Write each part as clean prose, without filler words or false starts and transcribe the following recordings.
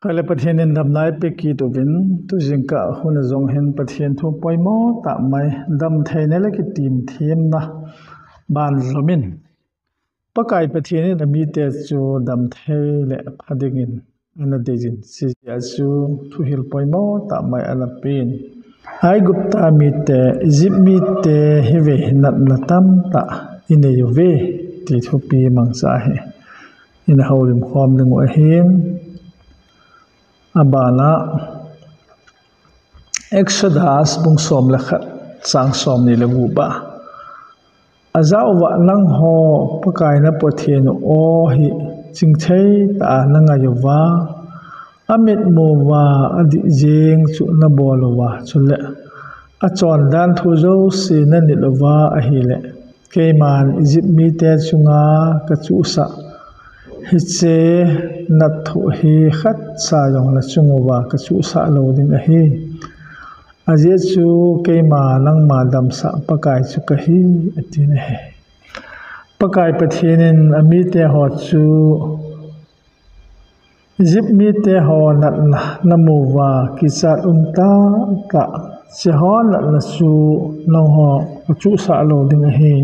Kala pathian in dam nai pe ki to bin tu jingka hun zong hen pathian thu poimo ta mai dam theine la ki tim thim na ban zomin pakai pathian in mi te chu dam thei le phadingin ana dejin si chu thu hil poimo ta mai ana pin hai gupta mi te zip mi te hive nat na tam ta ine yuve ti thu pi mang sa he in haulim khom lengo hin abana exodus bung som la khat sang som ni le gu ba azau wa lang ho pakai na pothian o hi chingthei ta na nga yuwa amit mo wa adi jeng chu na bolwa chule a chon dan thu zo si na ni lova a hi le keiman egypt mi te chunga ka chu sa hiche na thu hi khat sa yong la chungwa ka chu sa lo ding a hi aje chu keima nang ma dam sa pakai chu ka hi atin he pakai pathinin ami te ho chu zip mi te ho nat na namuwa ki chat ta ka che ho nat na chu nong ho chu sa lo ding a hi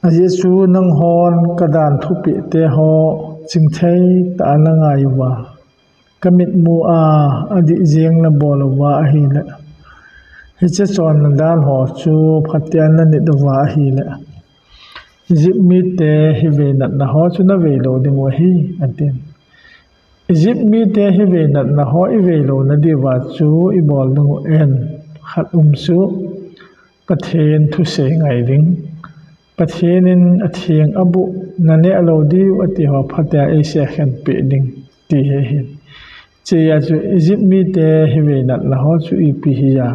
ajesu nang hon kadan thupi te ho chingthei ta na nga yuwa kamit mu a adi jeng na bolwa a hi le hiche chon na dan ho chu phatian na ni dwa hi le zip mi te hi ve nat na ho chu na ve lo ding wa hi atin zip mi te hi ve nat na ho I ve lo na di wa chu I bol nu en khat chu pathen thu se ngai ding pathianin athiang abu nane alo diu ati ho phatia asia khan pe ding ti he hin che ya chu egypt mi te hi ve nat la ho chu I pi hi ya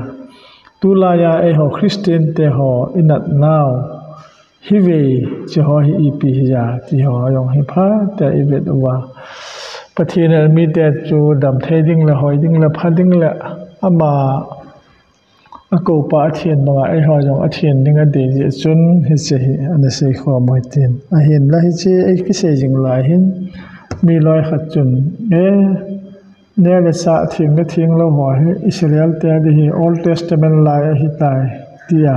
tu la ya e ho christian te ho inat now hi ve che ho hi I pi hi ya ti ho yong hi pha te I ve wa pathian mi te chu dam thei ding la hoi ding la pha ding la ama ako pa thian ma ai ho jong athian ding a de ji chun hi che hi ana sei kho moi tin a hin la hi che ai ki sei jing lai hin mi loi khat chun ne le sa thing na thing lo ho hi Israel te de hi Old Testament lai hi tai tia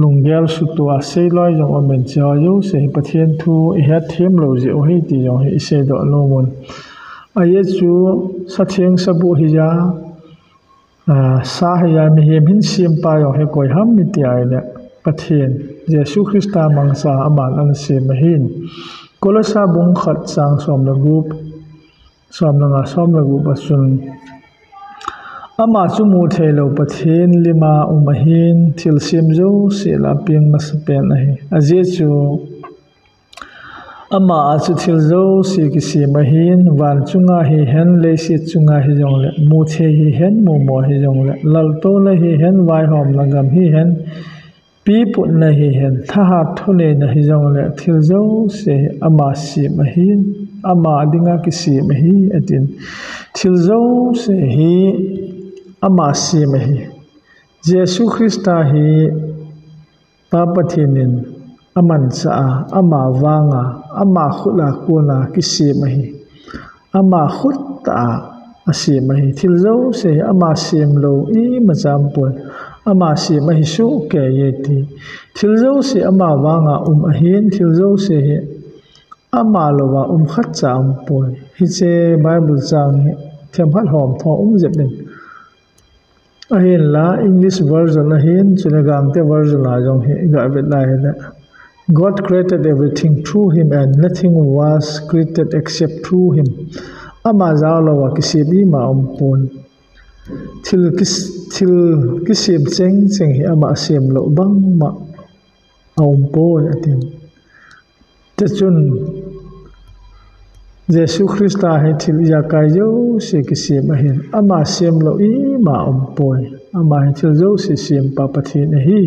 lunggel su tu a sei loi jong amen cha yu se pathian thu I ha them lo ji o hi ti jong hi se do lo mon a ye chu sa thing sa bu hi ya sa ya mi hem hin sim pa yo he koi ham mi ti ai le pathian Jesu Christa mangsa aman an se ma hin kolosa bung khat sang som la gup som la nga som la gup asun ama chu mu thelo pathian lima umahin thil sim zo se la ping mas pen a hi aje chu ama chu thil zo si ki si mahin wan chunga hi hen le si chunga hi jong le mu the hi hen mu mo hi jong le lal to le hi hen vai hom langam hi hen pi put na hi hen tha ha thole na hi jong le thil zo se ama si mahin ama dinga ki si mahi atin thil zo se hi ama si mahi Jesu Christa hi papathinin aman sa ama wanga ama khula kuna kisi mahi ama khutta asi mahi thilzo se ama sim lo I majam pon ama si mahi su ke yeti thilzo se ama wanga ahin thilzo se ama lowa khat cham pon hi che bible chang them hat hom tho jepin ahin la English version ahin chunagang te version la jong hi ga bet lai da God created everything through him and nothing was created except through him. Ama zalo wa kisibi ma umpun. Til kisib cheng hi ama asim lo bang ma umpo atin. Tachun Jesu Christa hi til yakayo si kisib ahin ama asim lo I ma umpo. Ama hi til zo si sim pa pathin hi.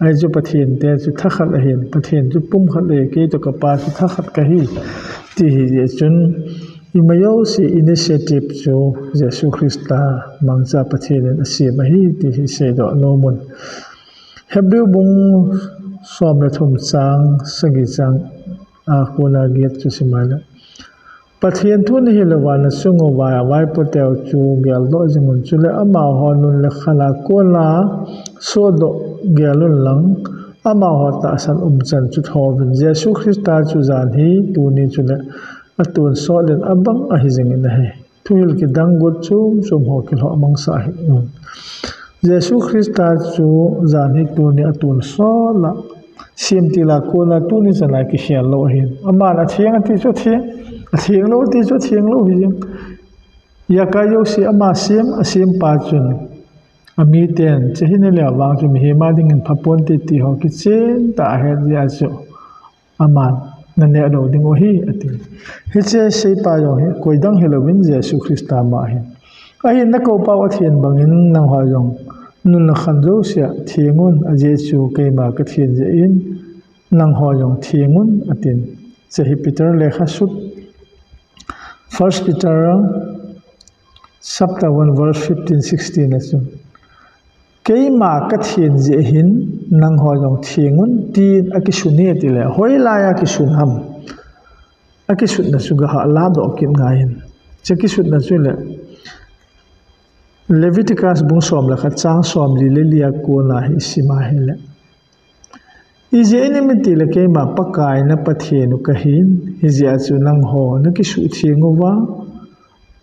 Ai chu pathian te chu thakhat a hin pathian chu pum khat le ke to ka pa chu thakhat ka hi ti hi chun imayo si initiative chu Jesu Christa mangcha pathian a si ma hi ti hi se do no mun Hebrew bung som le thum chang sagi chang a kona get chu simala pathian thu ni hilawana sungo vai potel chu gel do jingun chule ama honun le khala kola sodo gelun lang ama hota san umchan chu thobin Jesu Christa chu zan hi tu ni chule atun solen abang a hijing in he thuil ki dangut chum ho ki lo amang sa hi Jesu Christa chu zan hi tu ni atun sola siam tila kola tu ni chana ki hian lo hin ama na thiang ti chu thiang lo ti chu thiang lo hi ya ka yo si ama siam pa chun ami ten chehine le wang chu mi ma ding in phapon ti ho ki chen ta he ya chu aman na ne lo ding o hi ati hi che sei pa yo hi koidang helowin Jesu Christa ma hi ai na ko pa wa thian bangin nang ha yong nun la khan zo sia thiangun a Jesu ke ma ka thian je in nang ho yong thiangun atin chehi Peter le kha sut 1 Peter chapter 1 verse 15-16 asu kei ma ka thian je hin nang ho yong thiangun tin akisuni ti le hoila ya kisunham akisut na suga ha la do kin ngain chekisut na chu le Leviticus bung som la khat chang som li le lia ko na hi sima hele ije enimiti le ke ma pakai na pathienu ka hin hizia chu nang ho na ki su thiengu wa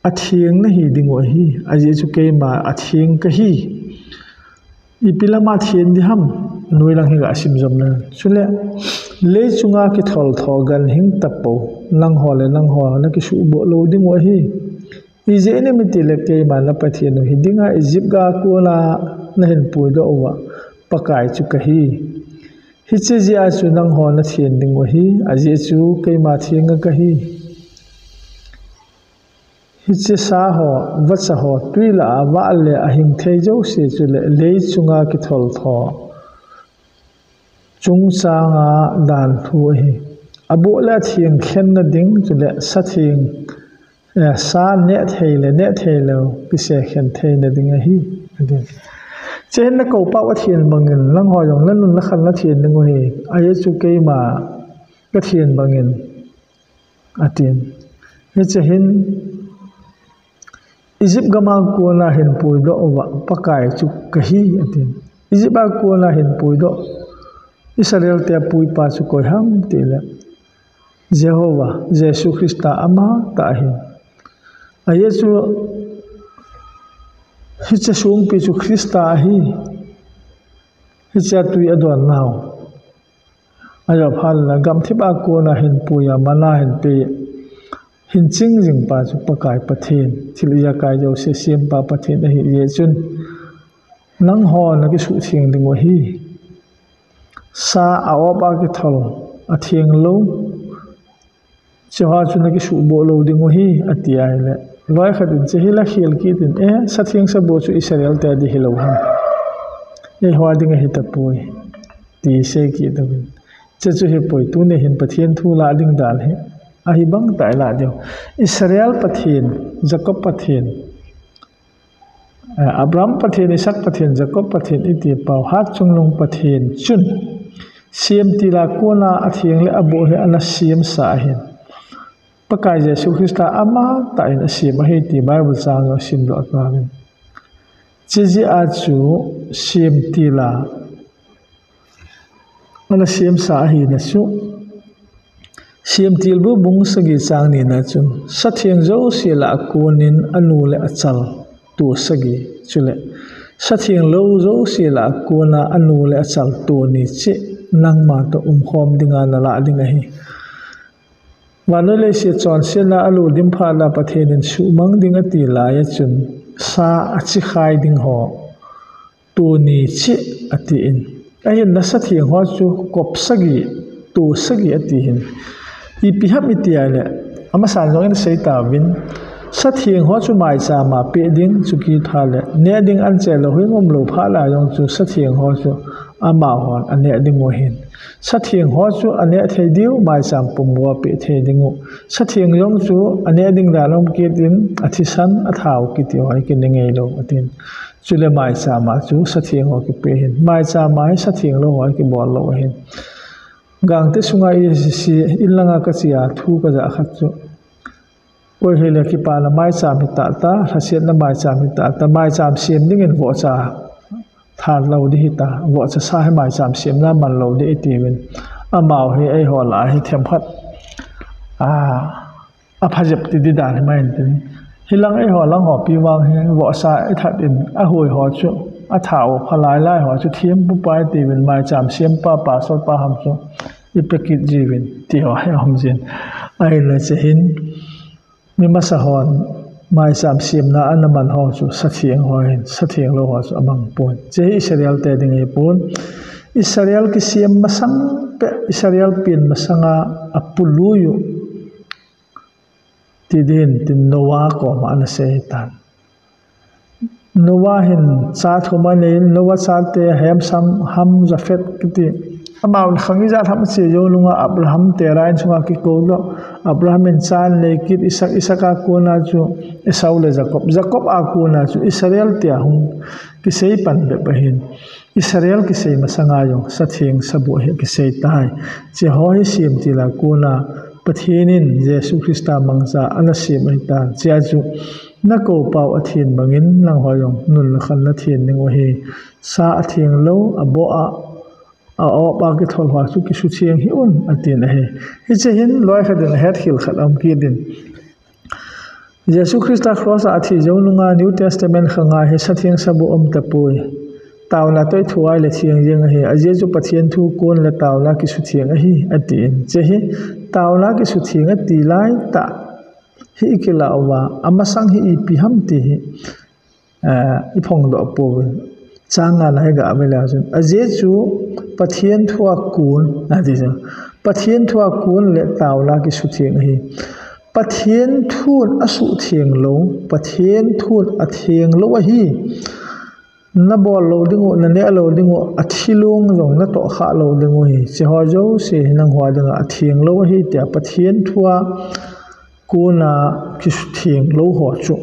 athieng na hi dingo hi aje chu ke ma athieng ka hi ipila ma thien di ham noi lang hi ga sim jom na chule le chunga ki thol thogan hing tapo nang ho na ki su bo lo dingo hi ije enimiti le ke ma na pathienu hi dinga Egypt ga ko la na hin pui do wa pakai chu ka hi hiche jia chu nang ho na thien ding wa hi aje chu ke ma thienga ka hi hiche sa ho vacha ho tuila wa le a hing thei jo se chu le chunga ki thol tho chung changa dan thu hi abo la thieng khen na ding chu le sa thieng sa ne thei le ki se khen thei na ding hi adin chen na ko pa wa thian bangin lang ho yong lan nun la khan la thian ding hi ai chu ke ma ka thian bangin atin he che hin Egypt gama ko na hin pui do wa pakai chu ka hi atin Egypt ba ko na hin pui do Israel te pui pa chu ko ham te la Jehovah Jesu Christa ama ta hin ai chu hicha sung pi chu Christa hi hicha tui adon naw ayo phal na gam thiba ko na hin puya mana hin pe hin ching jing pa chu pakai pathin thilia kai jo se siam pa pathin hi ye chun nang ho na ki su thieng ding wa hi sa awa ba ki thol a thieng lo chawa chu na ki su bo lo ding wa hi atiai le loi khadin che hila khil ki tin sa thieng sa bo chu Israel ta di hilo ham hwa ding hi ta poi ti se ki da bin che chu he poi tu ne hin pathian thu la ding dal he a hi bang tai la dio Israel pathian Jacob pathian Abraham pathian Isaac pathian Jacob pathian iti pau hat chunglung pathian chun siam tila kona a thieng le abo he ana siam sa hin pakai Jesu Christa ama ta in asim hi ti Bible sang yo sim do atawin chiji a chu sim tila ana sim sa hi na chu sim til bu bung sagi chang ni na chun sathieng zo sila akunin anu le achal tu sagi chule sathieng lo zo sila akuna anu le achal tu ni chi nangma to khom dinga na la dinga hi Wanole si chon sena alu dim pha la pathenin su mang ding ati la ya chun sa achi khai ding ho tu ni chi ati in ai na sa thieng ho chu kop sagi tu sagi ati hin I pi hap iti ale ama san jong in sei ta win sa thieng ho chu mai cha ma pe ding chu ki thale ne ding an che lo hui ngom lo pha la yong chu sa thieng ho chu ama hon ane ding mo hin sa thieng ho chu ane thei diu mai sam pum wa pe thei dingu sa thieng yong chu ane ding da lom ki tin athi san athau ki ti hoi ki ningei lo atin chule mai cha ma chu sa thieng ho ki pe hin mai cha mai sa thieng lo hoi ki bol lo hin gang te sunga si ilanga ka chia thu ka ja khat chu oi hele ki pa la mai cham hi ta ta hasiat na mai cham hi ta mai cham siam ding in vo cha thar lo di hi ta vo cha sa hai mai cham siam na man lo di ti win amau hi ai ho la hi them khat a phajap ti di dan mai tin hilang ai ho lang ho pi wang he vo sa ai that in a hoi ho chu a thau phalai lai ho chu thiam pu pai ti win mai cham siam pa so pa ham chu i pekit jiwin ti ho he hom jin ai le che hin mi ma sa hon mai cham siam na an man ho chu sa thiang ho hin sa thiang lo ho chu amang pon che Israel te ding e pon Israel ki siam masang pe Israel pin masanga apulu yu tidin tin Noah ko ma na setan Noah hin cha thuma ne Noah cha te hem sam ham jafet kiti amau khangi ja tham che yo lunga Abraham te rain sunga ki ko lo Abraham in chan le kit isaka ko na chu Esau le Jacob a ko na chu Israel te hum ki sei pan be pahin Israel ki sei masanga yo sathing sabu he ki sei tai che hoi sim ti la ko na pathinin Jesus Christa mangsa ana sim ai ta chia chu na ko pau athin bangin lang hoyong nun khan na thin ning o hi sa athing lo abo a ba ki thol wa chu ki su chiang hi un atin he hi che hin loi khaden het khil khalam ki din Jesus Christa cross athi jonunga New Testament khanga he sathing sabu ta pui tawla toi thuai le thiang jeng he aje chu pathian thu kon le tawla ki su thiang hi atin che hi tawla ki su thiang ati lai ta hi ikila awa amasang hi ipi ham ti hi ipong do po changa lai ga avela jun aje chu pathian thua kun adi ja pathian thua kun le tawla ki su thiang hi pathian thun asu thiang lo pathian thun a thiang lo hi na bol lo dingo na ne lo dingo athilung jong na to kha lo dingo hi che ho jo se nang hwa dinga athiang lo hi tia pathian thua kuna ki thiang lo ho chu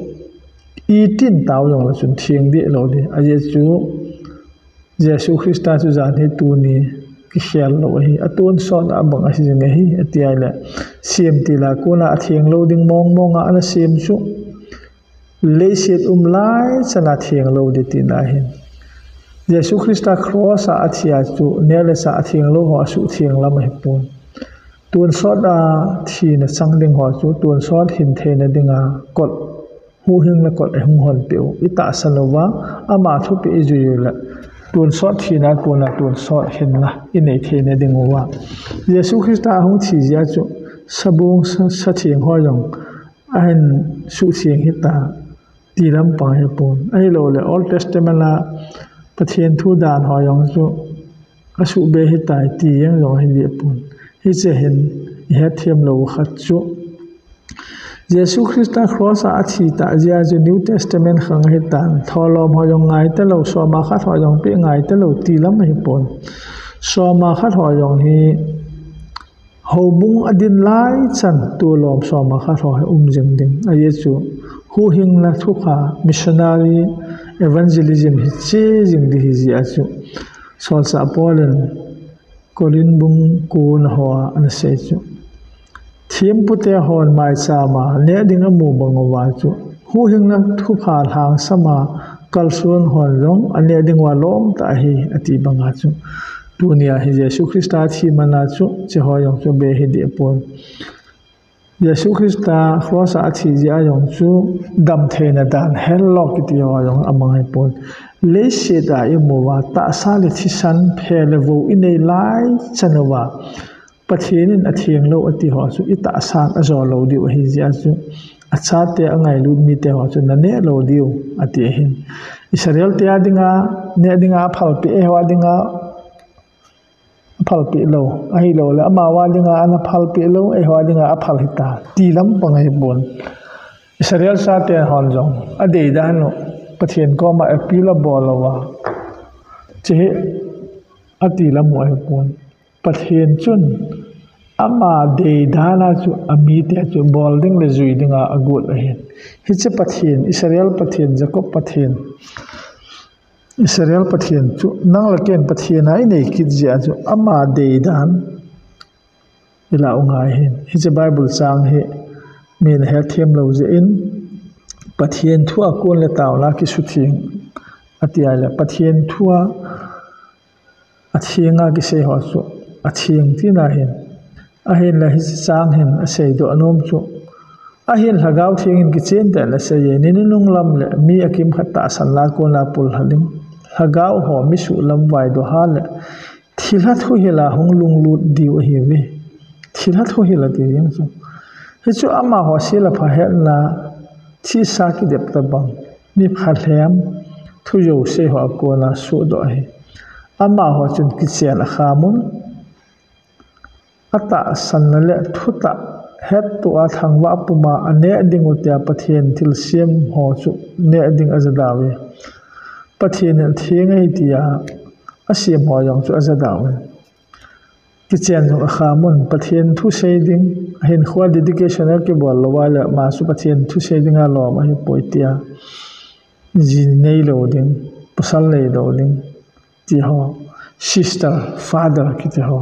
i tin taw jong la chun thiang di lo di aje chu Jesus Christa chu jan he tu ni ki khel lo hi atun son abang a si nge hi atia la siam ti la kuna athiang lo ding mong ana siam chu leisit lai chana thiang lo di ti na hin Jesus Christa cross a athia chu nele sa athiang lo ho su thiang lam hi pon tuan sot a thi na changding ho chu tuan sot hin the na dinga kot hu hing na kot hung hon pe ita salowa ama thu pe ju la tuan sot thi na ko na tuan sot hin na inei the na ding wa Jesus Christa hung thi ja chu sabung sa thiang ho yong an su thiang hi ta tiram pa he pon ai lo le Old Testament la pathian thu dan ho yong chu asu be hi tai ti yang lo hi di pon hi che hin he thiam lo khat chu Jesus Christa cross a thi ta ja ju New Testament khang hi tan tholom ho yong ngai te lo so ma khat ho yong pe ngai te lo ti lam hi pon so ma khat ho yong hi ho bung adin lai chan tu lom so ma khat ho jing ding a ye chu hu hing la thu kha missionary evangelism hi che jing di hi ji a chu sol sa polen Korin bung ko na ho an se chu thiam pute hon mai cha ma ne ding a mu bang wa chu hu hing na thu pha thang sama kalsun hon long ane ding wa lom ta hi ati banga chu dunia hi Jesus Christa thi mana chu che ho yong chu be hi de pon Jesus Christa cross a thi ja yong chu dam the na dan hel lo ki ti ho yong amang hai pon le se da i mo wa ta sa le thi san phe le vo in nei lai chanawa pathian in athiang lo ati ho chu ita san a zo lo di hi ja chu acha te angai lu mi te ho chu na ne lo diu ati hin Israel te adinga ne dinga phal pi e wa dinga phal pi lo ai lo la ama wa dinga ana phal pi lo e wa dinga a phal hita ti lam pangai bon Israel sa te hon jong ade da no pathian ko ma apila bolawa che ati lam wa bon pathian chun ama de dana chu ami te chu bolding le zui dinga agut ahin hi che pathian Israel pathian Jacob pathian Israel pathian chu nang la ken pathian ai nei kit ja chu ama de dan ila ungai hin hi che Bible sang he min he thiam lo je in pathian thua kon le taw la ki su thing atia la pathian thua athianga ki se ho chu athiang ti na hin a hin la hi sang hin a sei do anom chu a hin hagaw thing in ki chen ta la se ye ni nung lam le mi akim khata san la kon la pul haling hagaw ho mi su lam wai do ha le thila thu hila hong lung lut diu hi we thila thu hila ti yang chu he chu ama ho sila pha he na chi sa ki dep ta bang ni pha hlem thu yo se ho ko na su do hi ama ho chun ki chen kha mun ata san le thuta het to a thangwa puma ane dingu tia pathian thil siam ho chu ne ding azadawe pathian thingai tia asiam ho yong chu azadawe kichen no khamun pathian thu sei ding hin khwa dedication ke bol lawala ma su pathian thu sei dinga lo ma hi poitia ji nei lo ding pasal nei lo ding ti ho sister father ki ti ho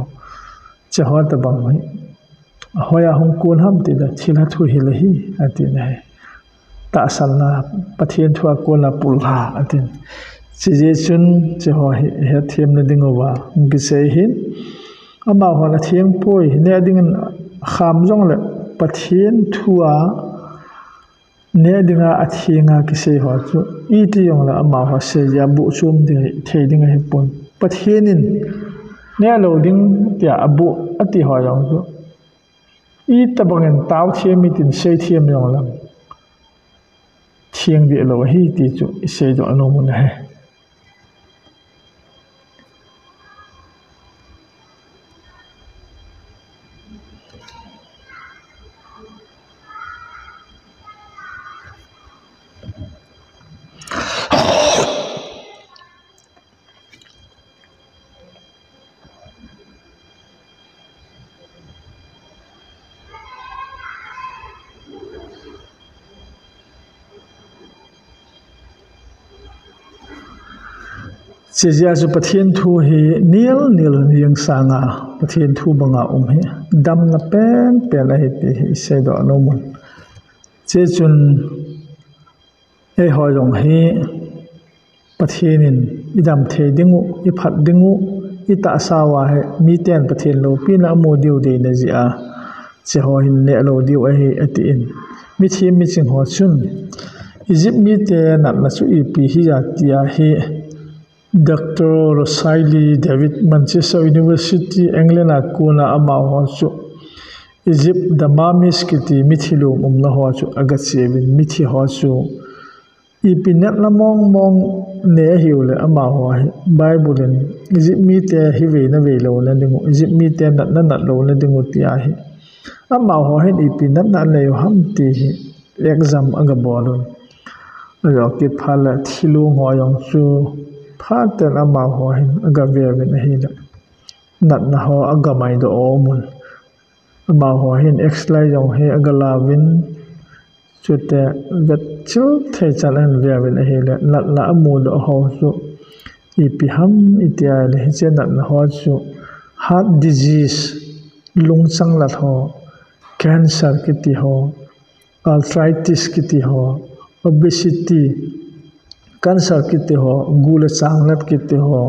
che ho ta bang mai hoya hong kun ham ti da thila thu hi la hi ati nei ta san na pathian thu ko na pul ha atin chi je chun che ho he thiam na ding wa bi sei hin ama ho na thiang poi ne ding kham jong le pathian thua ne dinga athinga ki sei ho chu I ti yong la ama ho se ya bu chum de thei ding he pon pathianin ne lo ding tia abu ati ho yong chu I tabangin tao thiam mi tin sei thiam yong lam thiang de lo hi ti chu sei do anu mun he Sejak su pathian thu hi nil yang sanga pathian thu banga he dam na pen pen hi ti se do no mun che chun e ho yong hi pathianin idam the dingu I phat dingu I ta sa wa he mi ten pathian lo pi na mo diu de na ji a che ho hin ne lo diu a hi ati in mi thi mi ching ho chun Egypt mi te na chu I pi hi ya ti a hi Dr. Rosalie David Manchester University England akuna ama ho chu Egypt damamis kiti mithilo umna ho chu agatsebin mithi ho chu ipinat na mong ne hiule ama ho Bible in Egypt mi te hive na ve lo na dingu Egypt mi te na lo na dingu ti a hi ama ho hen ipinat na le ham ti hi exam aga bolon ro ki phala thilu ho yong chu Paten ama ho hin aga vervin hi nat na ho aga mai do omun ama ho hin exlai jong he aga lavin chute vet chu thai chalan vervin hi nat la amu do ho chu ipiham itia le che nat na ho chu heart disease lungchang la ho cancer kiti ho arthritis kiti ho obesity cancer kiti ho gula changlat kiti ho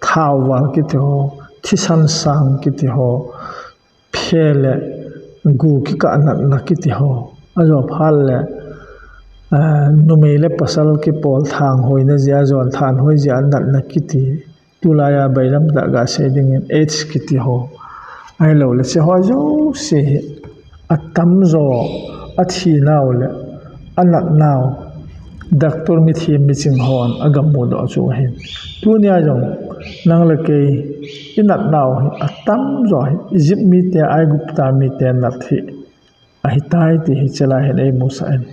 thawal kiti ho thisan sang kiti ho phele gu ki ka na kiti ho ajo phalle numele pasal ki pol thang hoina ja zon than hoi ja na kiti tulaya bailam da ga seding h kiti ho ai lo le se ho jo se atam zo athi naw le anat naw Doctor mi thim mi ching hon agam mo do chu hin tu nia jong nang la ke inat naw atam zo Egypt mi te ai gupta mi te na thi a hitai ti hi chala hen ei musa en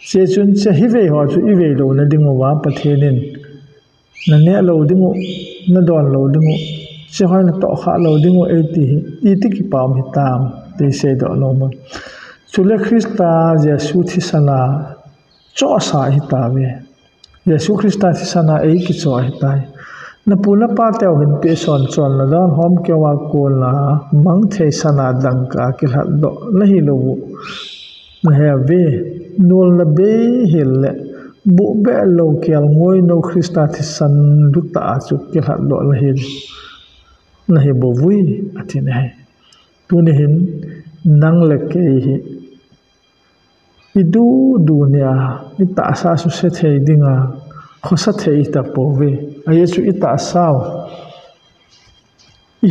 che chun che hi ve ho chu I ve lo na dingo wa pathenin na ne lo dingo na don lo dingo che hoi na to kha lo dingo e ti hi I ti ki pam hi tam te se do lo mo chule Krista Jesu thi sana cho sa hi ta ve Yesu Krista thi sana ei ki cho hi tai na pula pa te hin pe son chon la don hom ke wa ko la mang the sana dang ka ki hat do na hi lo Heavy nuol na be hille bu be local ngoi no Krista thisan luta chu ke hat lo la hin na he bo vui atin hai tu ne hin nang le ke hi idu dunia ita sa su se thei dinga khosa thei ta po ve aye chu ita sao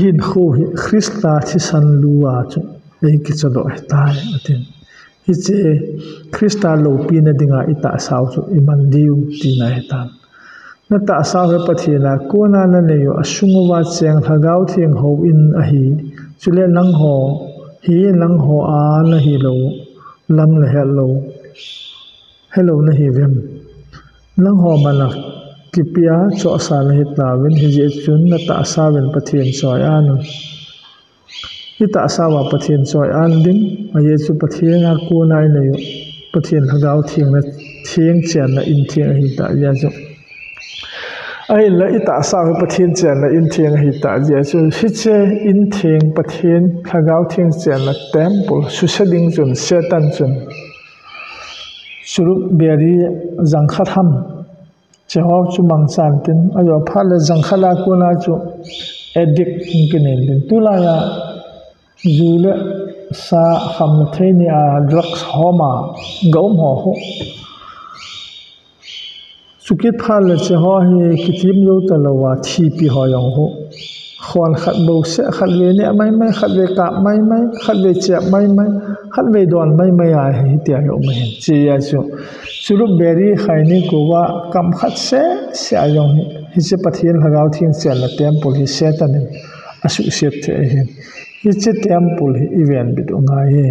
hin kho hi Krista thisan luwa chu ei ki chalo tai atin hi che Krista lo pi na dinga ita sao chu iman diu ti na hetan na ta sao he pathina ko na na ne yo asungwa cheng thagau thieng ho in a hi chule lang ho hi lang ho a na hi lo lam le hello na hi vem lang ho mana kipia cho sa na hi ta wen hi je chun na ta sa wen pathien choi anu ita asawa pathien choi an ding aye chu pathienga ko nai ne yo pathien hagau thieng na thieng chen na in thieng hi ta ya chu ai la ita asawa pathien chen na in thieng hi ta ya chu hi che in thieng pathien hagau thieng chen na temple su seding chun setan chun surup beri zangkhat ham cheho chu mangchan tin ayo phale zangkhala ko na chu addict kinen din tulaya Zule sa kham theni a drugs homa gom ho sukit phal che ho hi kitim lo talawa thi pi ho yong ho khon khat bo se khat le ne mai khat le ka mai khat le che mai khat le don mai a hi tia yo mai chi ya chu churu beri khaini ko wa kam khat se ayong hi se pathian hagau thing chen la temple hi se ta ne asu set the hi hiche temple hi event bit ngai he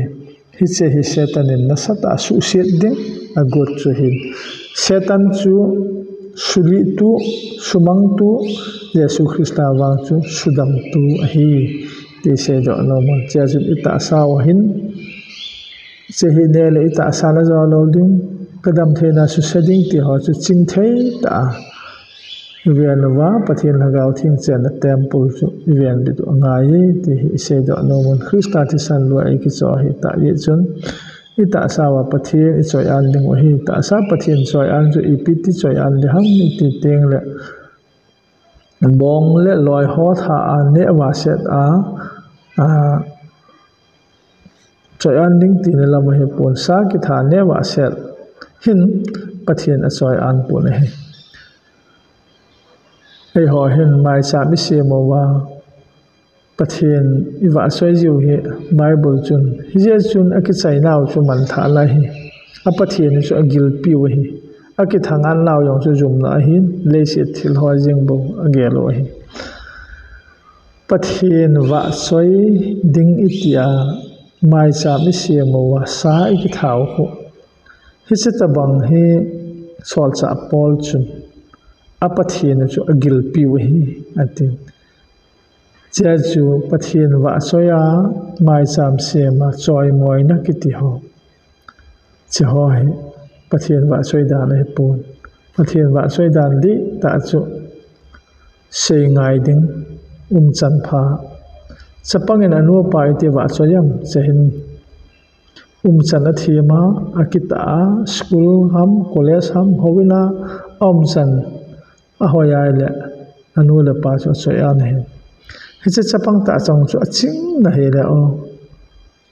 hiche hi setan in nasata su set ding a god chu hin setan chu suli tu sumang tu yesu Krista wa chu sudam tu hi ti se do no mon cha chu ita sa wa hin che hi ne le ita sa na zo lo ding kadam the na su seding ti ho chu ching thei ta Vianwa pathian hagau thing chen temple chu vian bit ngai ti se do no mon Krista ti san lo ai ki cho hi ta ye chun ita sawa pathian i choi an ding hi ta sa pathian choi an chu ipiti choi an le ham ni ti teng le bong le loi ho tha an ne wa set a choi an ding ti ne lam he pon sa ki tha ne wa set hin pathian a choi an pon he ei ho hin mai cha mi se mo wa pathian iwa soi jiu hi bible chun hi je chun aki chai naw chu man tha la hi a pathian chu agil pi wa hi aki thangan law yong chu zum na hin le se thil ho jing bo agelo hi pathian wa soi ding itia mai cha mi se mo wa sa iki thau ho hi se tabang hi sol cha pol chun apathian chu agil pi wa hi atin cha chu pathian wa soya mai cham se ma choi moi na kiti ho che ho hi pathian wa soi dan he pon pathian wa soi dan li ta chu se ngai ding chan pha chapangin anu pa ite wa soyam chehin chan a thima akita school ham college ham howina chan ahoyai le anu le pa chu soyan he hiche chapang ta chang chu aching na he le o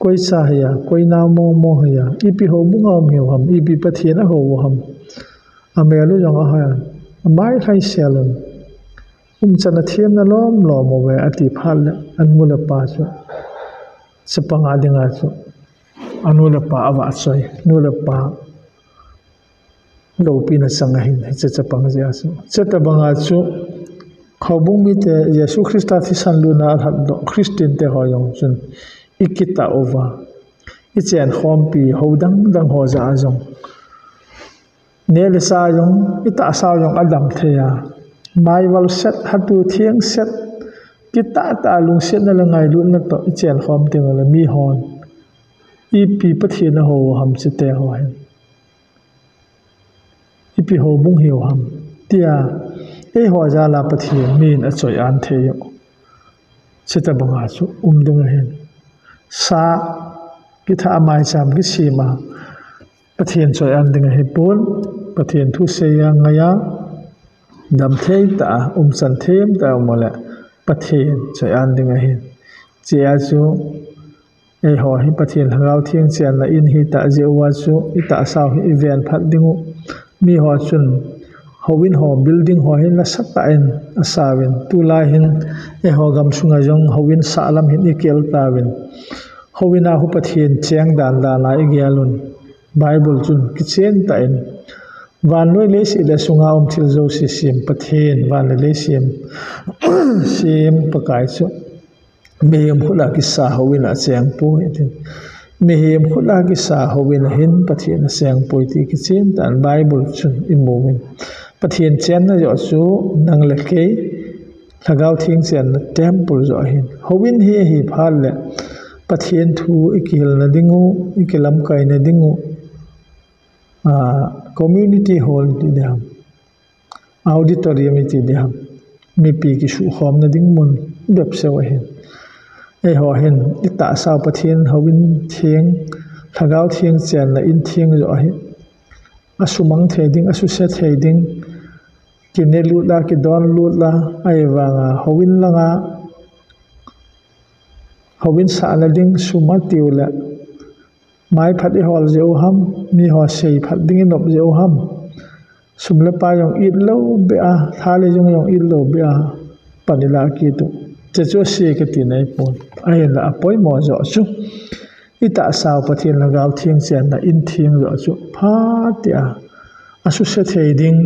koi sa ya koi na mo ya ipi ho mu ngam he ham ipi pathian a ho ham amelu jong a ha mai khai selon chan a thiam na lom mo we ati phal anu le pa chu chapang a dinga chu anu le pa awa choi nu le pa lo pi na sang hin che chapang ja su cheta banga chu khobung mi te yesu Krista thi san lu na hat do Christian te ho yong chun ikita over ichen khom pi hodang dang ho ja jong ne le sa yong ita sa yong adam the ya mai wal set hatu thieng set kita ta lung set na la ngai lu na to ichen khom te la mi hon ipi pathian ho ham se te ho hin ipi ho bung hiu ham tia ei ho ja la pathian min a choi an the yo cheta banga chu ding hen sa ki tha mai sam ki sima pathian choi an ding he pon pathian thu se ya ngaya dam thei ta san them ta mole pathian choi an ding he chia chu ei ho hi pathian hangau thiang chian na in hi ta je wa chu ita saw hi event phat dingu mi ho chun howin ho building ho hin la sakta in asawin tu la hin e ho gam sunga jong howin salam hin ikel tawin howina hu pathian chiang dan da la igialun bible chun kichen ta in van noi le si le sunga thil zo si sim pathian van le sim sim pakai chu mehim khula ki sa howina chiang pu hin mehim khula ki sa howina hin pathian chiang poi ti kichen tan bible chun imumin pathian chen na jo chu nang le ke lagau thing chen na temple zo hin howin hi phal le pathian thu ikil na dingu ikilam kai na dingu community hall ti dam auditorium ti dam mi pi ki shu khom na ding mun dep se wa hin ei ho hin ita saw pathian howin thieng lagau thieng chen na in thieng zo hi asumang theding asu se theding kine lut la ki don lut la ai wanga howin langa howin sa la ding suma tiula mai phat i hol je ham mi ho sei phat ding nop je ham sumle pa yong it lo be a thale jong yong it lo be a panila ki tu che cho se ke ti nai pon ai la apoi mo zo chu ita saw pathian lagau thiang chen na in thiang zo chu pha tia asu se theding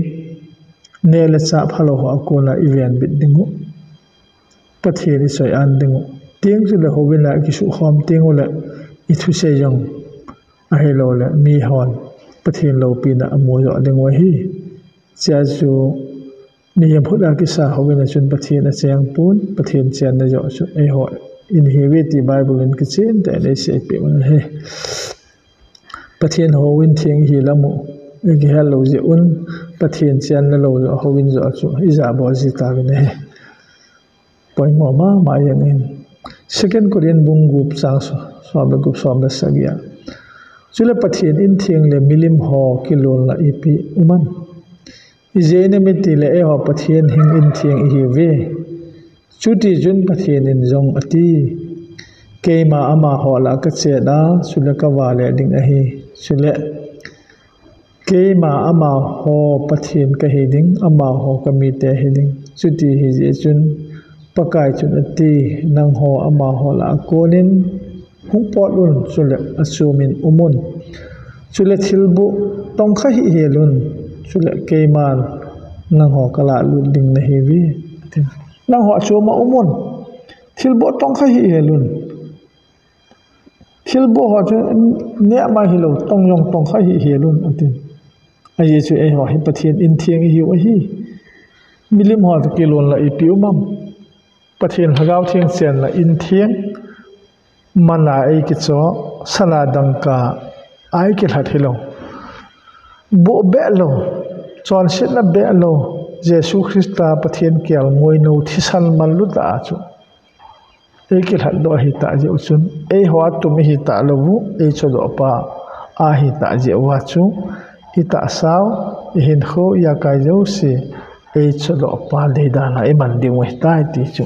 nele cha phalo ho ko na event bit dingu pathian i soi an dingu tiang chu le howina ki su khom tiang le i thu se jong a hello le mi hon pathian lo pi na amo zo ding wa hi cha chu ni yam phut a ki sa howina chun pathian a chang pun pathian chen na jo chu ei ho in hewiti bible in ki chen ta le se pe man he pathian howin thiang hi lamu ki hello je un pathian chen na lo zo howin zo chu iza bo ji ta ne poi mo ma yang in second korean bung group sang so ba group so na sagya chule pathian in thiang le milim ho kilol la ipi uman izene miti le e ho pathian hing in thiang hi ve chuti jun pathian in jong ati keima ama ho la ka che da chule ka wale ding a hi chule keima ama ho pathian ka heding ama ho kamite heding chuti hi je chun pakai chun ati nang ho ama ho la konin hung pot lun chule asumin umun chule thilbu tongkha hi helun chule keiman nang ho kala lu ding na hevi nang ho chuma umun thilbu tongkha hi helun thilbu ho chu ne ma hilo tongyong tongkha hi helun atin ai chu ei ho hi pathian in thiang hi wa hi milim ho ta kilon la ipi umam pathian hagau thiang chen la in thiang mana ai ki cho sana dangka ai ki that hilo bo be lo chon sit la be lo jesu christa pathian kial ngoi no thisan man lu ta chu ei ki that do hi ta je uchun ei ho tu mi hi ta lo bu ei cho do pa a hi ta je wa chu ita saw hin kho ya kai jo si ei cho do pa de da na e man ding we tai ti chu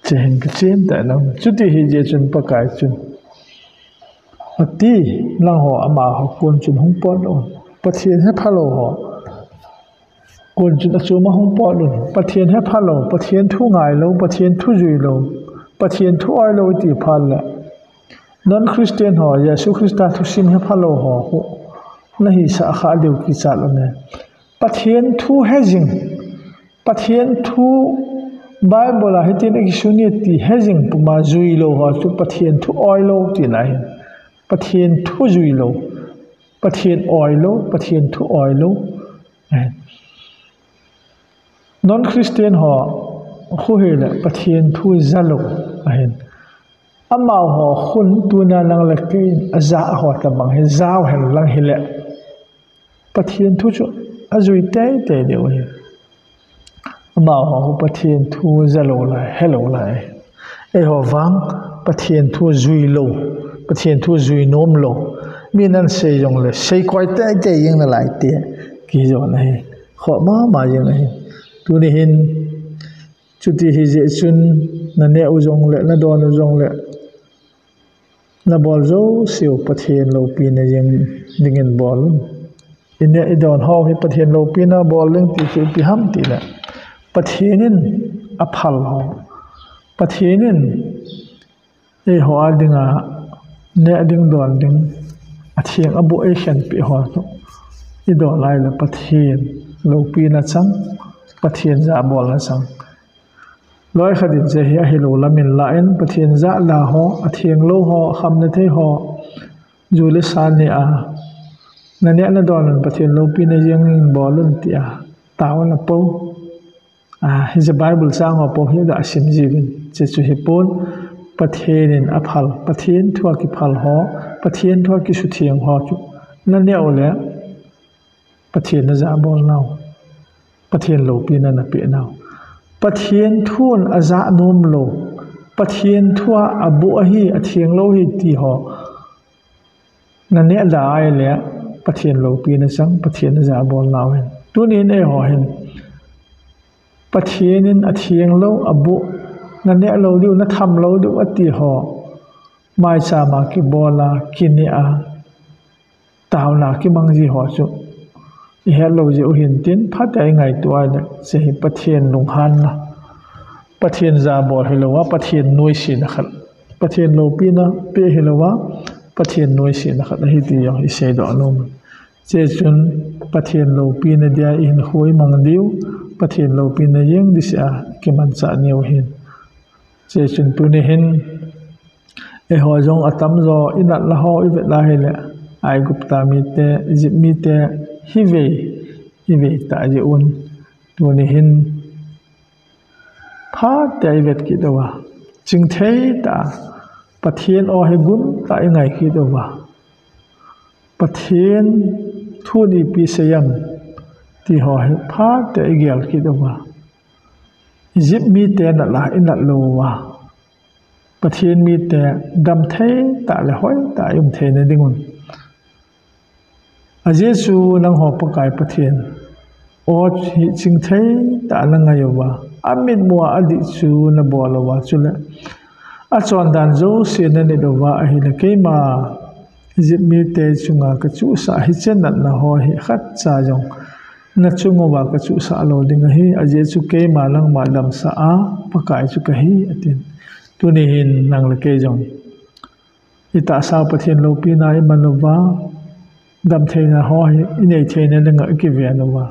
chen ke chen ta na chu ti hi je chun pa kai chun ati lang ho ama ho kun chun hung pon on pathian he phalo ho kun chun chu ma hung pon on pathian he phalo pathian thu ngai lo pathian thu jui lo pathian thu ai lo ti phal la non christian ho yesu christa thu sim he phalo ho nahi sa kha deu ki cha lo ne pathian thu hejing pathian thu bible ha tin ki suni ti hejing puma jui lo ho chu pathian thu oi lo ti nai pathian thu jui lo pathian oi lo pathian thu oi lo non christian ho khu he la pathian thu zalo ahen ama ho khun tu na lang la ke aza ho ta bang he zaw hen lang hi le pathian thu chu azui te te de we ama ho pathian thu zalo la hello la e ho wang pathian thu zui lo ประเทศทั่วจุยโน้มโลมีนั่นเสียงเลยเสียคอยแต่ใจยังละหลายเตี้ยกี่จอนให้ขอมาอย่างไรตัวนี้เห็นจุดที่เจจุนนั่นเนี่ยอุจงเลยนั่นโดนอุจงเลยนั่นบอลโจเสียวประเทศเราปีนี้ยังดึงเงินบอลอินเนี่ยอีดอนฮอให้ประเทศเราปีน่ะบอลเรื่องตีคือปีห้ามตีแหละประเทศนี้อภัลฮอประเทศนี้หัวดึงเนี่ยดึงโดนดึงเทียงอบุเอเชียนปีหัวตุอีดอนไล่ละประเทศเราปีน่ะจังประเทศจะบอลละจังร้อยขดินจะเหียฮิโลละมินละเอ็นประเทศจะลาหอเทียงโลหอคำนั้นเทหอจูลิสานเนี่ยนั่นเนี่ยนั่นโดนประเทศเราปีน่ะยังบอลลุ่นตีตาวันละปูฮิจไบเบิลสร้างหัวปูฮิดาสิมจีวินจะจุฮิปนประเทศนี้อภัลประเทศทั่วกิพัลหอประเทศทั่วกิสุเทียงหอจุนั่นเนี่ยโอเล่ประเทศนั้นจะบอลเราประเทศโลปีนั้นนะเปียเราประเทศทั่วอาจารย์นุ่มโลประเทศทั่วอบุอหีเทียงโลหิตีหอนั่นเนี่ยได้เลยประเทศโลปีนั้นสังประเทศนั้นจะบอลเราเห็นตัวนี้เนี่ยหอเห็นประเทศนี้เทียงโลอบุนั่นเนี่ยเราดูนั่นทำเราดูอัติหอไม่สามารถกิบอลากินเนี่ยตาวนากิมังจีหอจุอีเฮเราจะเห็นตินพัดได้ไงตัวเนี่ยจะเห็นประเทศลงหันนะประเทศซาบอลให้เราว่าประเทศนุ้ยสินะครับประเทศโลปีนะเปียให้เราว่าประเทศนุ้ยสินะครับที่ที่ยังอิเซดอนมเจจุนประเทศโลปีนะเดียอินคุยมังดิวประเทศโลปีนะยังดิเสียกิมันจะเนียวเห็นเจจุนตัวนี้เห็นหัวจงอัตมโจอินัดละหออิเวลาเฮเลไอกุปตามีเตอียิปต์มีเตฮิเวตาเจอุนตัวนี้เห็นพาเตอีเวตคิดว่าจึงเทตาประเทศอให้กุนตายังไงคิดว่าประเทศทั่วนี้ปีเสียมที่หอให้พาเตอีเกลคิดว่าอียิปต์มีเตนั่นละอินัดโลว่าประเทศมีแต่ดำเทตาเลยห้อยตายุ่มเทในดิ่งุนอาเจสูนังหอบประกายประเทศโอจิงเทตานังไงวะอามิดมัวอดีสูนบอลวะจุเลอาจวนดันโจเสียนนิดว่าอหิเลเกมาจิมีเตจุงากจูสาหิเจนันนะหอยขัดจายงนัจุงว่ากจูสาโลดิงฮีอาเจสุเกมาลังมาดำสาประกายจุกฮีอตินตัวนี้เห็นนังเลเกจงอิตาสาวประเทศโลปีนายมันว่าดำเทนะหอยอินเอเทนะเรื่องกิเวียนว่า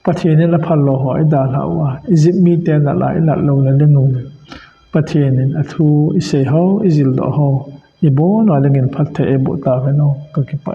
ประเทศนี้ละพันโลหอยดาลาว่าอียิปต์มีแต่ละหลายละโลละเรื่องงูประเทศนี้อัทูอิเซฮออิจิลดอฮออิโบนว่าเรื่องพัดเทเอโบตาเวโนก็คิดไป